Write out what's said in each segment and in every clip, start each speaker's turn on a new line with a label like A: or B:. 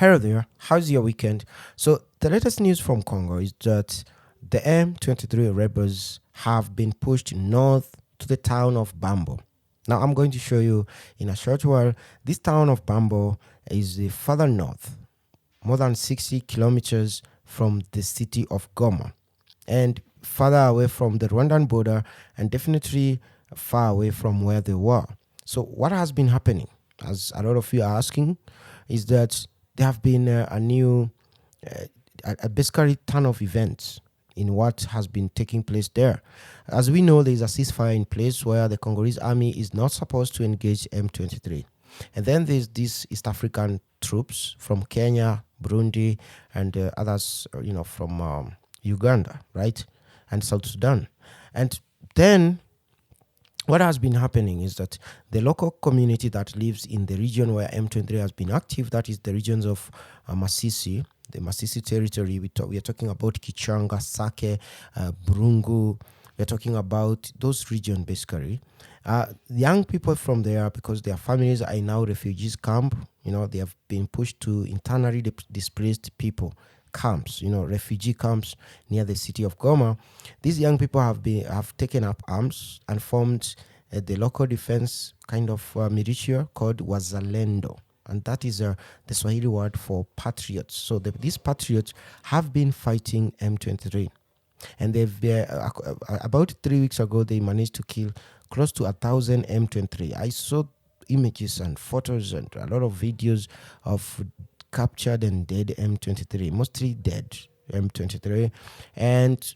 A: Hello there, how's your weekend? So, the latest news from Congo is that the M23 rebels have been pushed north to the town of Bambo. Now, I'm going to show you in a short while. This town of Bambo is further north, more than 60 kilometers from the city of Goma, and further away from the Rwandan border, and definitely far away from where they were. So, what has been happening, as a lot of you are asking, is that there have been a basically ton of events in what has been taking place there. As we know, there is a ceasefire in place where the Congolese army is not supposed to engage M23. And then there's these East African troops from Kenya, Burundi, and others, from Uganda, right? And South Sudan. And then what has been happening is that the local community that lives in the region where M23 has been active, that is the regions of Masisi, the Masisi territory, we are talking about Kichanga, Sake, Burungu, we're talking about those regions basically. Young people from there, because their families are in now refugees camp, they have been pushed to internally displaced people camps, refugee camps near the city of Goma. These young people have taken up arms and formed the local defense kind of militia called Wazalendo. And that is the Swahili word for patriots. So these patriots have been fighting M23. And they've about 3 weeks ago, they managed to kill close to 1,000 M23. I saw images and photos and a lot of videos of captured and dead M23, mostly dead M23. And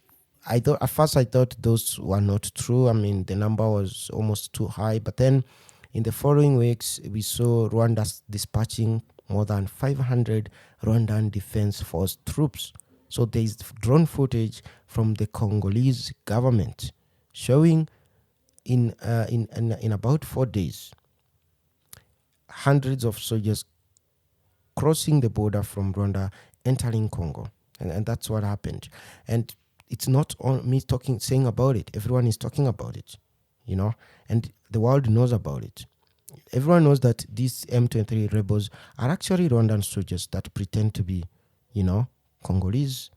A: at first I thought those were not true. I mean, the number was almost too high. But then in the following weeks, we saw Rwanda dispatching more than 500 Rwandan Defense Force troops. So there is drone footage from the Congolese government showing in about 4 days, hundreds of soldiers crossing the border from Rwanda, entering Congo. And that's what happened. And it's not on me saying about it. Everyone is talking about it, and the world knows about it. Everyone knows that these M23 rebels are actually Rwandan soldiers that pretend to be, Congolese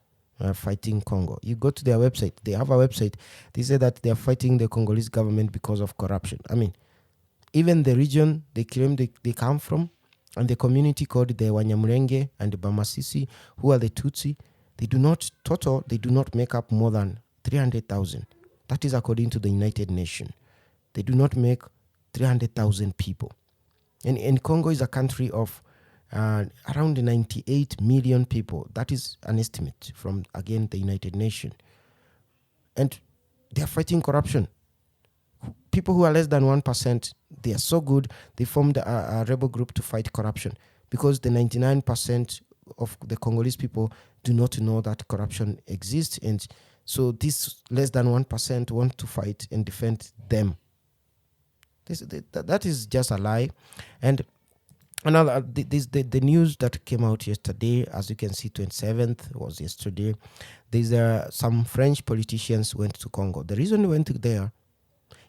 A: fighting Congo. You go to their website. They have a website. They say that they are fighting the Congolese government because of corruption. I mean, even the region they claim they come from, and the community called the Wanyamulenge and the Bamasisi, who are the Tutsi, they do not make up more than 300,000. That is according to the United Nations. They do not make 300,000 people. And Congo is a country of around 98 million people. That is an estimate from, again, the United Nations. And they are fighting corruption. People who are less than 1%, they are so good, they formed a rebel group to fight corruption, because the 99% of the Congolese people do not know that corruption exists. And so this less than 1% want to fight and defend them. That is just a lie. And another, the news that came out yesterday, as you can see, 27th was yesterday. There's some French politicians went to Congo. The reason they went there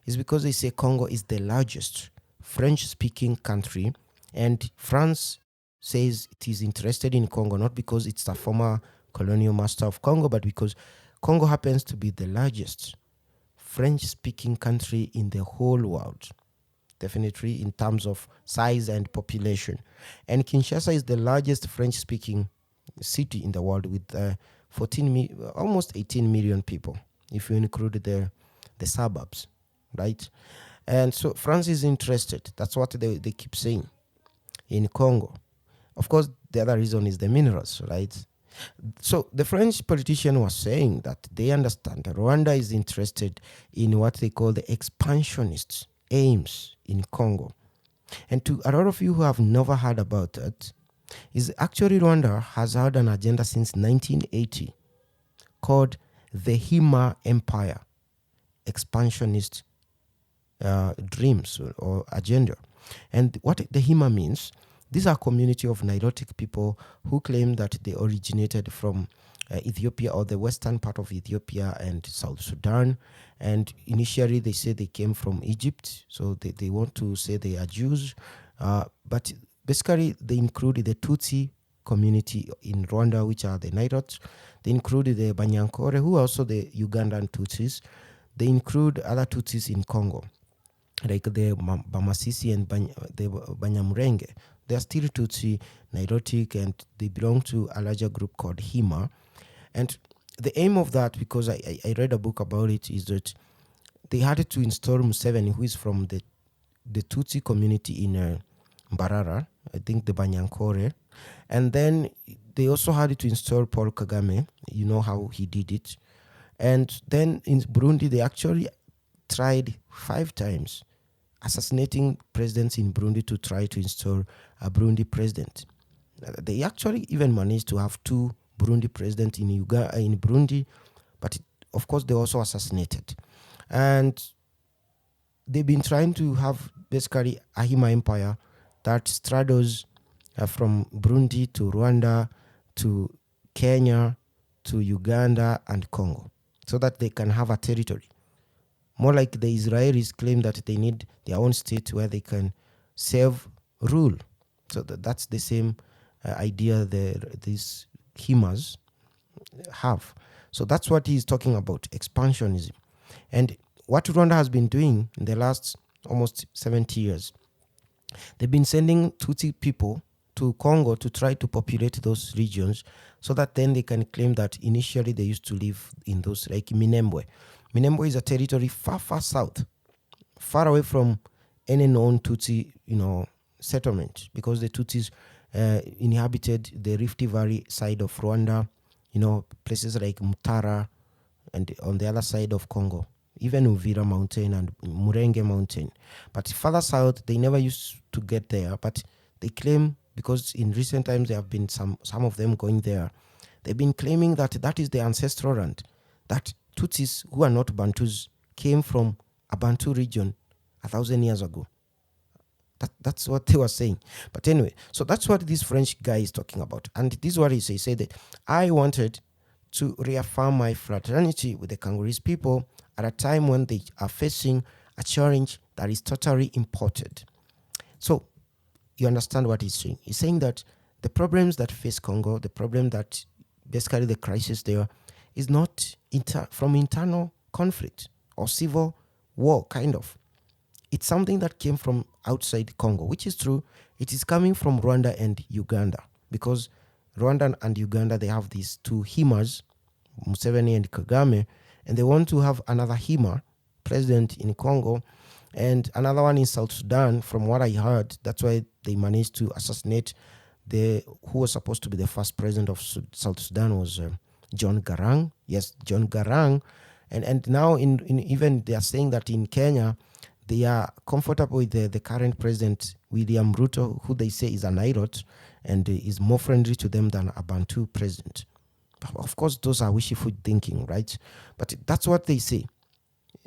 A: is because they say Congo is the largest French-speaking country, and France says it is interested in Congo, not because it's a former colonial master of Congo, but because Congo happens to be the largest French-speaking country in the whole world, definitely in terms of size and population. And Kinshasa is the largest French-speaking city in the world with almost 18 million people, if you include the suburbs, right? And so France is interested. That's what they keep saying in Congo. Of course, the other reason is the minerals, right? So the French politician was saying that they understand that Rwanda is interested in what they call the expansionist aims in Congo. And to a lot of you who have never heard about that, is actually Rwanda has had an agenda since 1980 called the Hima Empire, expansionist dreams or agenda. And what the Hima means, these are a community of Nilotic people who claim that they originated from Ethiopia, or the western part of Ethiopia and South Sudan. And initially they say they came from Egypt, so they want to say they are Jews. But basically they include the Tutsi community in Rwanda, which are the Nilots. They include the Banyankore, who are also the Ugandan Tutsis. They include other Tutsis in Congo, like the Bamasisi and the Banyamurenge. They are still Tutsi, Nilotic, and they belong to a larger group called Hima. And the aim of that, because I read a book about it, is that they had to install Museveni, who is from the Tutsi community in Mbarara, I think the Banyankore. And then they also had to install Paul Kagame. You know how he did it. And then in Burundi, they actually tried 5 times assassinating presidents in Burundi to try to install a Burundi president. They actually even managed to have 2 Burundi presidents in Burundi, but of course they also assassinated. And they've been trying to have basically a Hima empire that straddles from Burundi to Rwanda to Kenya to Uganda and Congo, so that they can have a territory. More like the Israelis claim that they need their own state where they can self-rule. So that's the same idea these Himas have. So that's what he's talking about, expansionism. And what Rwanda has been doing in the last almost 70 years, they've been sending Tutsi people to Congo to try to populate those regions, so that then they can claim that initially they used to live in those, like Minembwe. Minembwe is a territory far, far south, far away from any known Tutsi, settlement, because the Tutsis inhabited the Rift Valley side of Rwanda, places like Mutara, and on the other side of Congo, even Uvira Mountain and Murenge Mountain. But further south, they never used to get there, but they claim, because in recent times there have been some of them going there, they've been claiming that is the ancestral land, that Tutsis, who are not Bantus, came from a Bantu region 1,000 years ago. That's what they were saying. But anyway, so that's what this French guy is talking about. And this is what he says. He said that I wanted to reaffirm my fraternity with the Congolese people at a time when they are facing a challenge that is totally imported. So you understand what he's saying. He's saying that the problems that face Congo, the problem that basically the crisis there, is not from internal conflict or civil war, kind of. It's something that came from outside Congo, which is true. It is coming from Rwanda and Uganda, because Rwanda and Uganda, they have these 2 Himas, Museveni and Kagame, and they want to have another Hima president in Congo and another one in South Sudan. From what I heard, that's why they managed to assassinate who was supposed to be the first president of South Sudan was John Garang. Yes, John Garang. And now in even they are saying that in Kenya, they are comfortable with the current president, William Ruto, who they say is a Nilot and is more friendly to them than a Bantu president. Of course, those are wishful thinking, right? But that's what they say.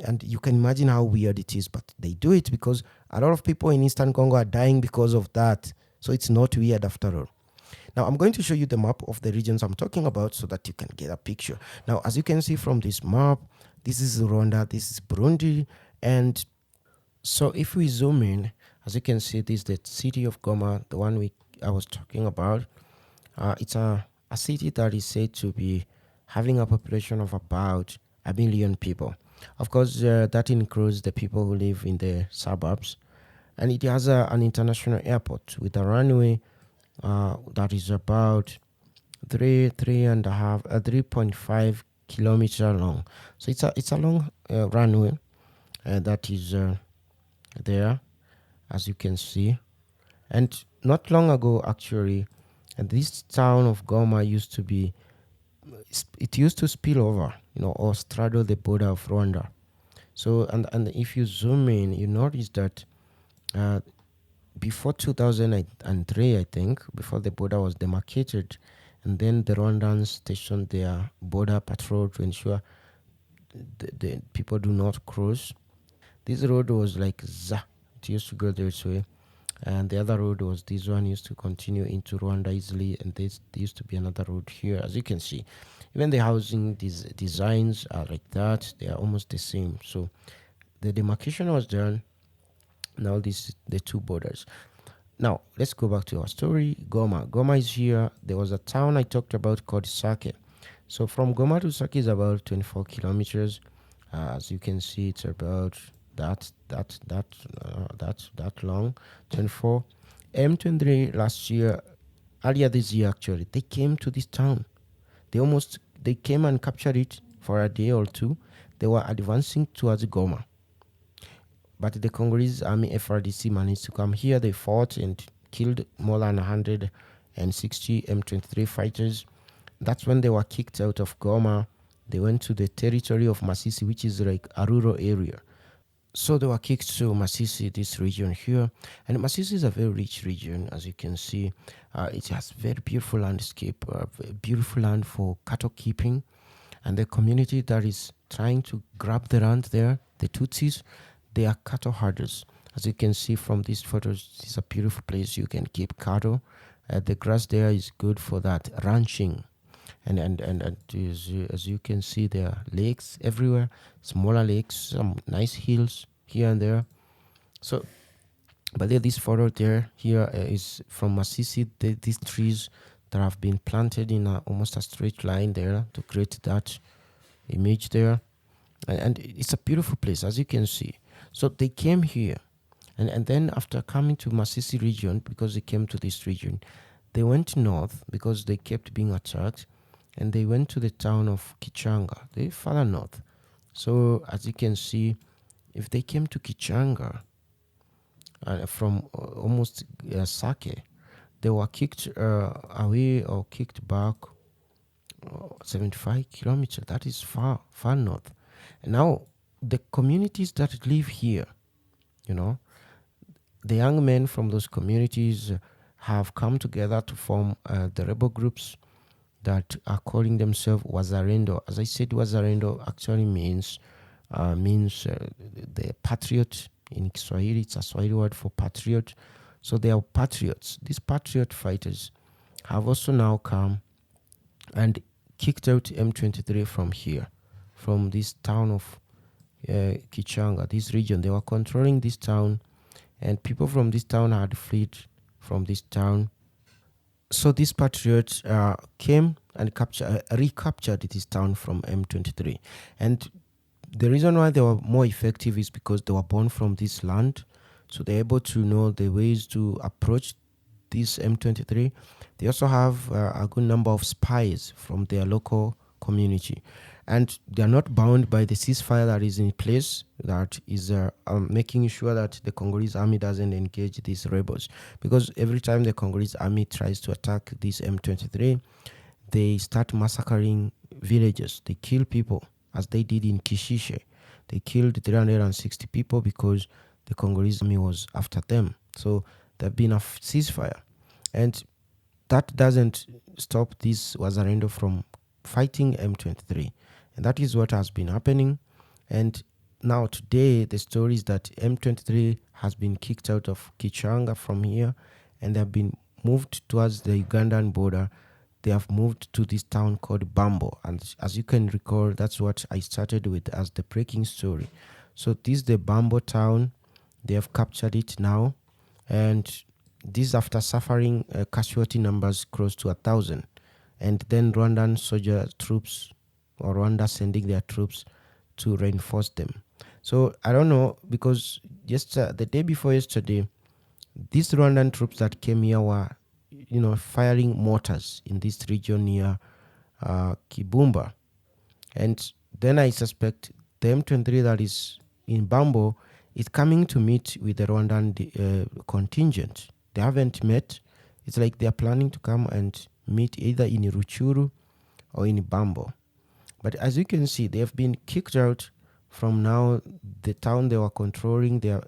A: And you can imagine how weird it is, but they do it because a lot of people in Eastern Congo are dying because of that. So it's not weird after all. Now, I'm going to show you the map of the regions I'm talking about so that you can get a picture. Now, as you can see from this map, this is Rwanda, this is Burundi, and so if we zoom in, as you can see, this is the city of Goma, the one I was talking about. It's a city that is said to be having a population of about 1 million people. Of course, that includes the people who live in the suburbs. And it has an international airport with a runway that is about 3.5 kilometer long. So it's a long runway that is there, as you can see. And not long ago, actually, this town of Goma used to spill over, or straddle the border of Rwanda. So, and if you zoom in, you notice that before 2003, I think, before the border was demarcated, and then the Rwandans stationed their border patrol to ensure the people do not cross. This road was like it used to go this way, and the other road was this one, used to continue into Rwanda easily, and there used to be another road here, as you can see. Even the housing designs are like that. They are almost the same. So the demarcation was done. Now this is the 2 borders. Now, let's go back to our story. Goma. Goma is here. There was a town I talked about called Sake. So from Goma to Sake is about 24 kilometers. As you can see, it's about that long, 24. M23 last year, earlier this year actually, they came to this town. They came and captured it for a day or two. They were advancing towards Goma. But the Congolese army FRDC managed to come here. They fought and killed more than 160 M23 fighters. That's when they were kicked out of Goma. They went to the territory of Masisi, which is like a rural area. So they were kicked to Masisi, this region here. And Masisi is a very rich region, as you can see. It has very beautiful landscape, beautiful land for cattle keeping. And the community that is trying to grab the land there, the Tutsis, they are cattle herders. As you can see from these photos, it's a beautiful place. You can keep cattle. The grass there is good for that, ranching. And as you can see, there are lakes everywhere, smaller lakes, some nice hills here and there. So, but there, this photo there here is from Masisi. These trees that have been planted in almost a straight line there to create that image there. And it's a beautiful place, as you can see. So they came here. And then after coming to Masisi region, because they came to this region, they went north because they kept being attacked. And they went to the town of Kichanga. They further north. So as you can see, if they came to Kichanga from almost Sake, they were kicked away or kicked back 75 kilometers. That is far north. And now the communities that live here, the young men from those communities have come together to form the rebel groups that are calling themselves Wazalendo. As I said, Wazalendo actually means the patriot in Kiswahili. It's a Swahili word for patriot. So they are patriots. These patriot fighters have also now come and kicked out M23 from here, from this town of Kichanga, this region. They were controlling this town, and people from this town had fled from this town. So these patriots came and recaptured this town from M23. And the reason why they were more effective is because they were born from this land. So they're able to know the ways to approach this M23. They also have a good number of spies from their local community. And they are not bound by the ceasefire that is in place, that is making sure that the Congolese army doesn't engage these rebels. Because every time the Congolese army tries to attack this M23, they start massacring villages. They kill people, as they did in Kishishe. They killed 360 people because the Congolese army was after them. So there's been a ceasefire. And that doesn't stop this Wazalendo from fighting M23. And that is what has been happening. And now today, the story is that M23 has been kicked out of Kichanga from here, and they have been moved towards the Ugandan border. They have moved to this town called Bambo. And as you can recall, that's what I started with as the breaking story. So this is the Bambo town. They have captured it now. And this after suffering casualty numbers close to 1,000. And then Rwandan soldier troops, or Rwanda sending their troops to reinforce them. So I don't know, because the day before yesterday, these Rwandan troops that came here were, firing mortars in this region near Kibumba. And then I suspect the M23 that is in Bambo is coming to meet with the Rwandan contingent. They haven't met. It's like they're planning to come and meet either in Ruchuru or in Bambo. But as you can see, they have been kicked out from now the town they were controlling, their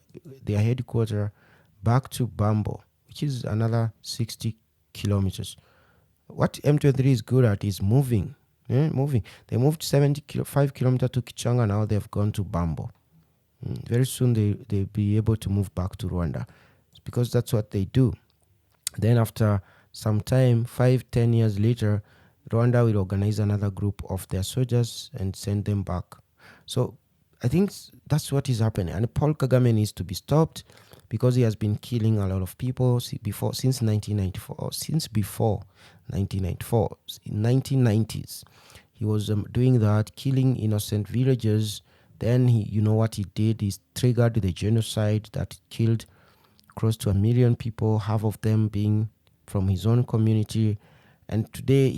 A: headquarters, back to Bambo, which is another 60 kilometers. What M23 is good at is moving. Moving. They moved 75 kilometers to Kichanga, now they've gone to Bambo. Very soon they'll be able to move back to Rwanda, because that's what they do. Then after some time, 5-10 years later, Rwanda will organize another group of their soldiers and send them back. So I think that's what is happening. And Paul Kagame needs to be stopped, because he has been killing a lot of people since 1994, or since before 1994, in 1990s. He was doing that, killing innocent villagers. Then you know what he did? He triggered the genocide that killed close to 1 million people, half of them being from his own community. And today,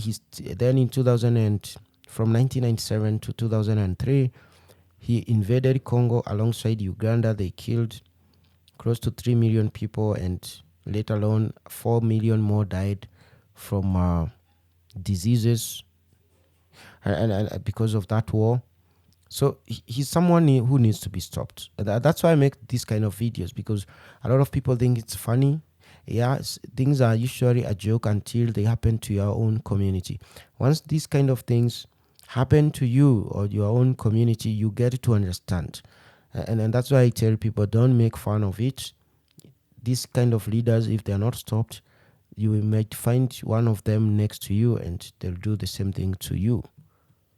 A: then in 2000 from 1997 to 2003, he invaded Congo alongside Uganda. They killed close to 3 million people, and let alone 4 million more died from diseases and because of that war. So he's someone who needs to be stopped. That's why I make these kind of videos, because a lot of people think it's funny. Yeah, things are usually a joke until they happen to your own community. Once these kind of things happen to you or your own community, you get to understand. And that's why I tell people, don't make fun of it. These kind of leaders, if they're not stopped, you might find one of them next to you and they'll do the same thing to you.